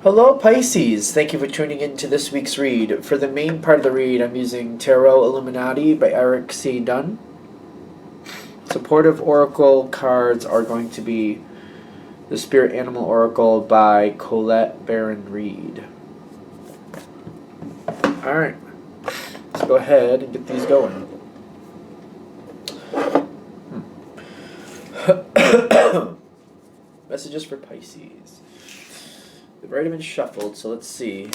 Hello, Pisces. Thank you for tuning in to this week's read. For the main part of the read, I'm using Tarot Illuminati by Eric C. Dunn. Supportive Oracle cards are going to be the Spirit Animal Oracle by Colette Baron Reed. Alright, let's go ahead and get these going. Messages for Pisces. They've already been shuffled, so let's see.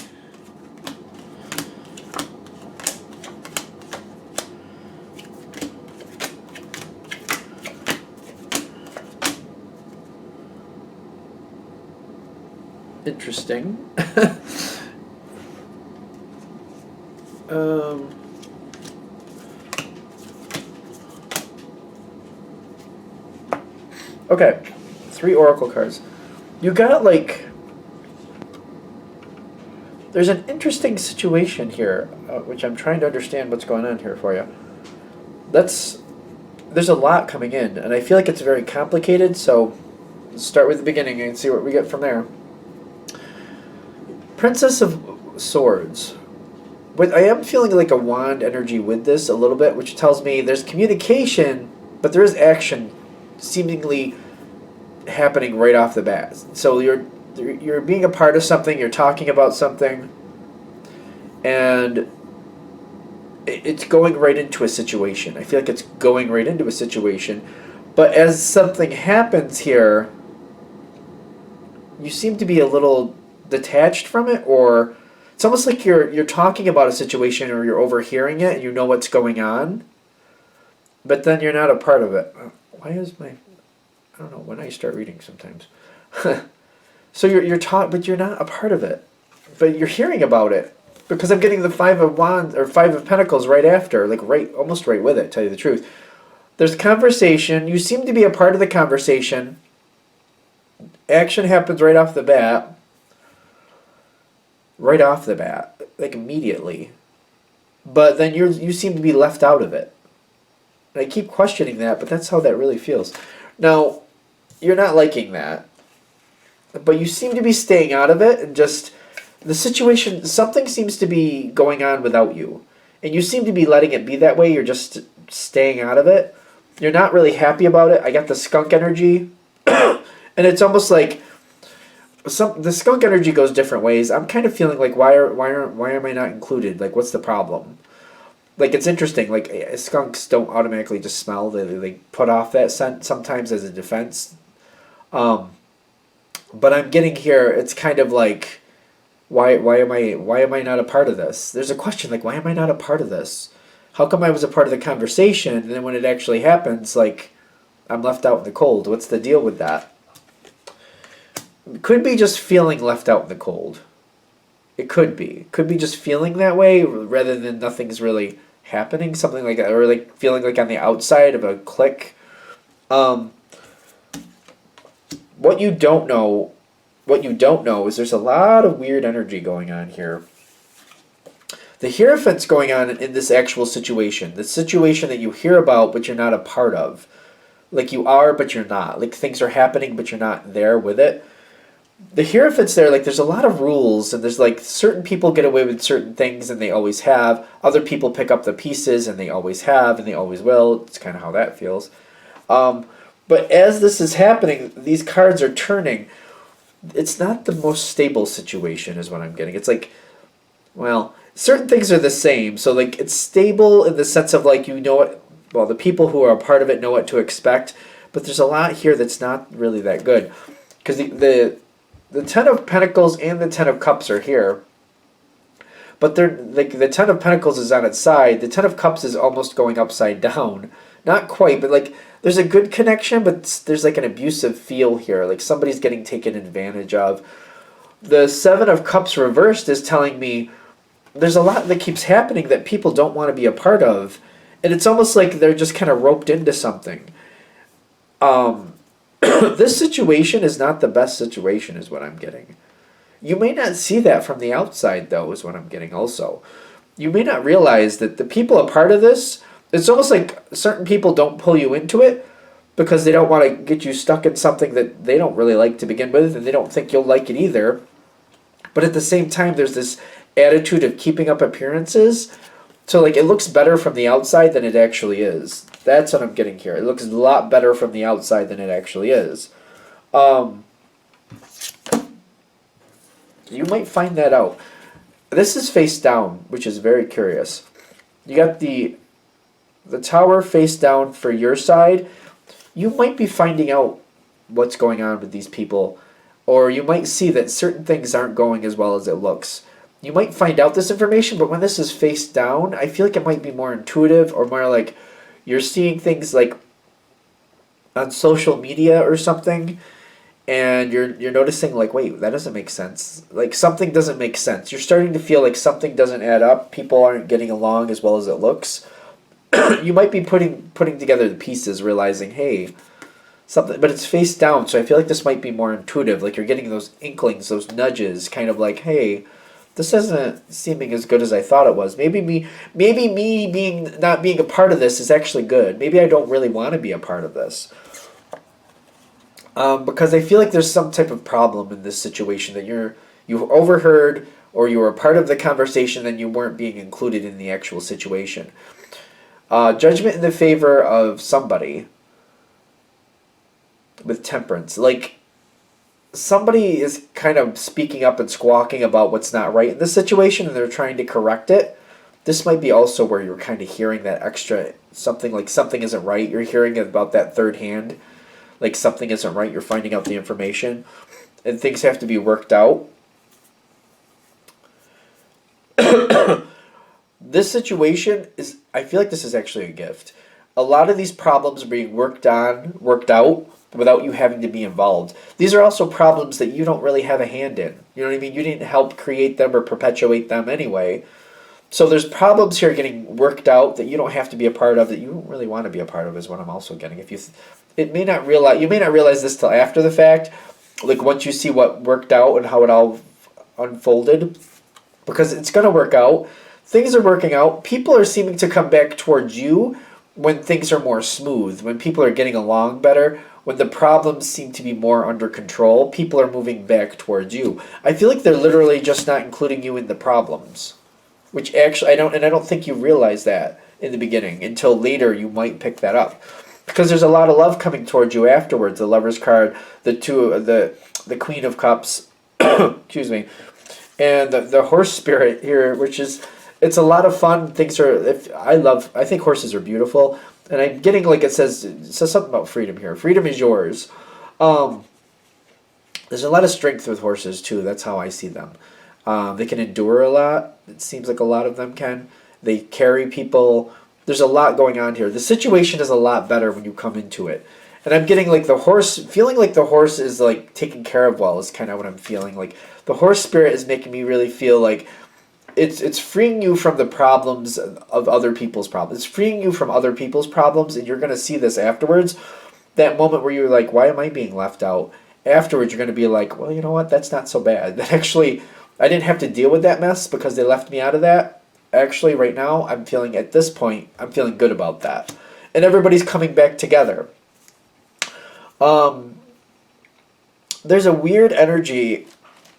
Interesting. Okay, 3 oracle cards. You got there's an interesting situation here, which I'm trying to understand what's going on here for you. There's a lot coming in, and I feel like it's very complicated, so let's start with the beginning and see what we get from there. Princess of Swords. But I am feeling like a wand energy with this a little bit, which tells me there's communication, but there is action seemingly happening right off the bat. So you're being a part of something, you're talking about something, and it's going right into a situation. I feel like it's going right into a situation, but as something happens here, you seem to be a little detached from it, or it's almost like you're talking about a situation or you're overhearing it and you know what's going on, but then you're not a part of it. Why is my... I don't know when I start reading sometimes. So you're taught, but you're not a part of it. But you're hearing about it. Because I'm getting the 5 of Wands, or 5 of Pentacles right after. Almost right with it, tell you the truth. There's conversation. You seem to be a part of the conversation. Action happens right off the bat. Right off the bat. Like immediately. But then you seem to be left out of it. And I keep questioning that, but that's how that really feels. Now, you're not liking that. But you seem to be staying out of it, and just the situation, something seems to be going on without you. And you seem to be letting it be that way. You're just staying out of it. You're not really happy about it. I got the skunk energy. And it's almost like the skunk energy goes different ways. I'm kind of feeling like why am I not included? Like, what's the problem? Like, it's interesting. Like, skunks don't automatically just smell. They put off that scent sometimes as a defense. But I'm getting here, it's kind of like, why am I not a part of this? There's a question, like, why am I not a part of this? How come I was a part of the conversation, and then when it actually happens, like, I'm left out in the cold? What's the deal with that? It could be just feeling left out in the cold. It could be. It could be just feeling that way, rather than nothing's really happening, something like that, or like feeling like on the outside of a clique. What you don't know is there's a lot of weird energy going on here. The Hierophant's going on in this actual situation. The situation that you hear about but you're not a part of. Like you are but you're not. Like things are happening but you're not there with it. The Hierophant's there, like there's a lot of rules, and there's like certain people get away with certain things and they always have. Other people pick up the pieces and they always have and they always will. It's kind of how that feels. But as this is happening, these cards are turning. It's not the most stable situation is what I'm getting. It's like, well, certain things are the same. So like it's stable in the sense of like you know what, well, the people who are a part of it know what to expect. But there's a lot here that's not really that good. Because the 10 of Pentacles and the 10 of Cups are here. But they're like the 10 of Pentacles is on its side. The 10 of Cups is almost going upside down. Not quite, but like there's a good connection, but there's like an abusive feel here. Like somebody's getting taken advantage of. The 7 of Cups reversed is telling me there's a lot that keeps happening that people don't want to be a part of. And it's almost like they're just kind of roped into something. This situation is not the best situation is what I'm getting. You may not see that from the outside, though, is what I'm getting also. You may not realize that the people a part of this, it's almost like certain people don't pull you into it because they don't want to get you stuck in something that they don't really like to begin with, and they don't think you'll like it either. But at the same time, there's this attitude of keeping up appearances. So like it looks better from the outside than it actually is. That's what I'm getting here. It looks a lot better from the outside than it actually is. You might find that out. This is face down, which is very curious. You got the tower face down for your side. You might be finding out what's going on with these people, or you might see that certain things aren't going as well as it looks. You might find out this information, but when this is face down, I feel like it might be more intuitive or more like you're seeing things like on social media or something, and you're noticing like, wait, that doesn't make sense. Like something doesn't make sense. You're starting to feel like something doesn't add up. People aren't getting along as well as it looks. You might be putting together the pieces, realizing, hey, something, but it's face down, so I feel like this might be more intuitive. Like you're getting those inklings, those nudges, kind of like, hey, this isn't seeming as good as I thought it was. Maybe me being not being a part of this is actually good. Maybe I don't really want to be a part of this. Because I feel like there's some type of problem in this situation that you overheard or you were a part of the conversation and you weren't being included in the actual situation. Judgment in the favor of somebody with temperance. Like, somebody is kind of speaking up and squawking about what's not right in this situation and they're trying to correct it. This might be also where you're kind of hearing that extra something, like something isn't right. You're hearing about that third hand. Like something isn't right. You're finding out the information. And things have to be worked out. This situation is, I feel like this is actually a gift. A lot of these problems are being worked out without you having to be involved. These are also problems that you don't really have a hand in. You know what I mean? You didn't help create them or perpetuate them anyway. So there's problems here getting worked out that you don't have to be a part of, that you don't really want to be a part of, is what I'm also getting. You may not realize this till after the fact, like once you see what worked out and how it all unfolded, because it's going to work out. Things are working out. People are seeming to come back towards you when things are more smooth, when people are getting along better, when the problems seem to be more under control. People are moving back towards you. I feel like they're literally just not including you in the problems, which actually I don't think you realize that in the beginning until later. You might pick that up because there's a lot of love coming towards you afterwards. The Lover's card, the Queen of Cups, excuse me, and the Horse spirit here, which is, it's a lot of fun. I think horses are beautiful, and I'm getting like it says something about freedom here. Freedom is yours. There's a lot of strength with horses too. That's how I see them. They can endure a lot. It seems like a lot of them can. They carry people. There's a lot going on here. The situation is a lot better when you come into it. And I'm getting like feeling like the horse is like taken care of well is kind of what I'm feeling. Like the horse spirit is making me really feel like it's freeing you from the problems of other people's problems. It's freeing you from other people's problems, and you're going to see this afterwards. That moment where you're like, why am I being left out? Afterwards, you're going to be like, well, you know what? That's not so bad. That actually, I didn't have to deal with that mess because they left me out of that. Actually, right now, at this point, I'm feeling good about that. And everybody's coming back together. There's a weird energy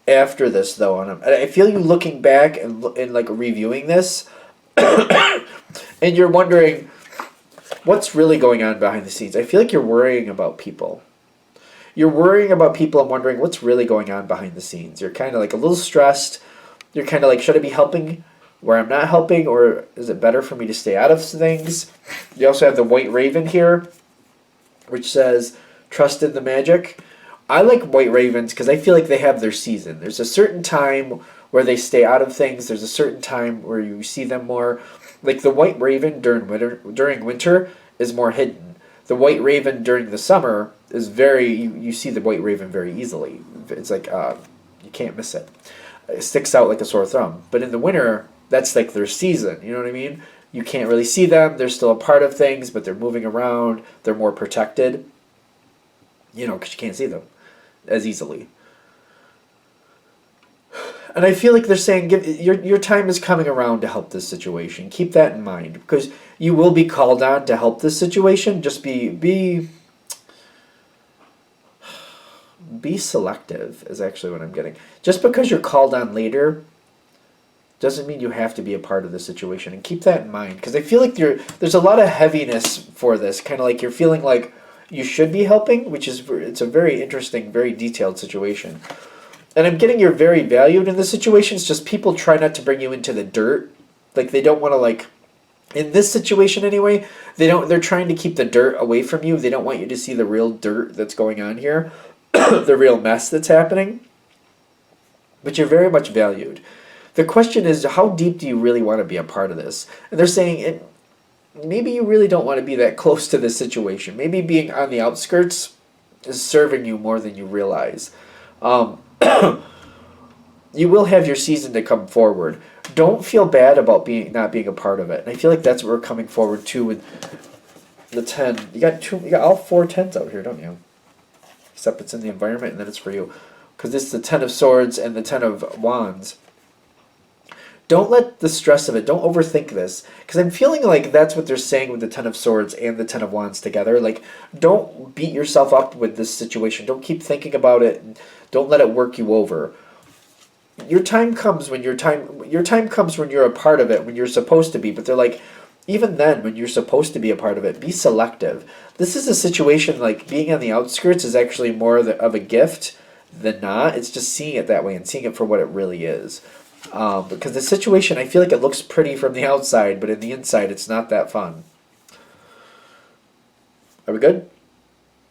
after this, though, and I feel you looking back and like reviewing this, and you're wondering what's really going on behind the scenes. I feel like you're worrying about people. You're worrying about people and wondering what's really going on behind the scenes. You're kind of like a little stressed. You're kind of like, should I be helping where I'm not helping, or is it better for me to stay out of things? You also have the White Raven here, which says, trust in the magic. I like white ravens because I feel like they have their season. There's a certain time where they stay out of things. There's a certain time where you see them more. Like the white raven during winter is more hidden. The white raven during the summer is you see the white raven very easily. It's like you can't miss it. It sticks out like a sore thumb. But in the winter, that's like their season. You know what I mean? You can't really see them. They're still a part of things, but they're moving around. They're more protected. You know, because you can't see them as easily. And I feel like they're saying, your time is coming around to help this situation. Keep that in mind, because you will be called on to help this situation. Just be be selective is actually what I'm getting. Just because you're called on later doesn't mean you have to be a part of the situation, and keep that in mind, because I feel like there's a lot of heaviness for this, kind of like you're feeling like you should be helping, which is, it's a very interesting, very detailed situation. And I'm getting you're very valued in this situation. It's just people try not to bring you into the dirt. Like, they don't want to, like, in this situation anyway, they're trying to keep the dirt away from you. They don't want you to see the real dirt that's going on here, the real mess that's happening. But you're very much valued. The question is, how deep do you really want to be a part of this? And they're saying maybe you really don't want to be that close to this situation. Maybe being on the outskirts is serving you more than you realize. You will have your season to come forward. Don't feel bad about not being a part of it. And I feel like that's what we're coming forward to with the 10. You got all 4 10s out here, don't you? Except it's in the environment, and then it's for you. Because this is the 10 of Swords and the 10 of Wands. Don't let the stress of it, don't overthink this. Because I'm feeling like that's what they're saying with the 10 of Swords and the 10 of Wands together. Like, don't beat yourself up with this situation. Don't keep thinking about it. Don't let it work you over. Your time comes when your time comes when you're a part of it, when you're supposed to be. But they're like, even then, when you're supposed to be a part of it, be selective. This is a situation, like, being on the outskirts is actually more of a gift than not. It's just seeing it that way and seeing it for what it really is. Because the situation, I feel like it looks pretty from the outside, but in the inside, it's not that fun. Are we good?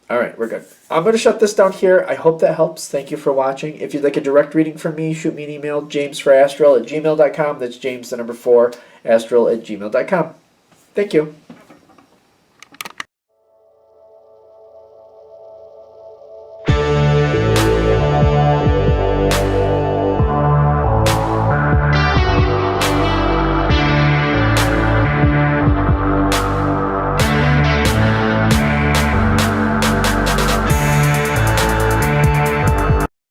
All right, we're good. I'm going to shut this down here. I hope that helps. Thank you for watching. If you'd like a direct reading from me, shoot me an email, jamesforastral@gmail.com. That's James, the number 4, astral@gmail.com. Thank you.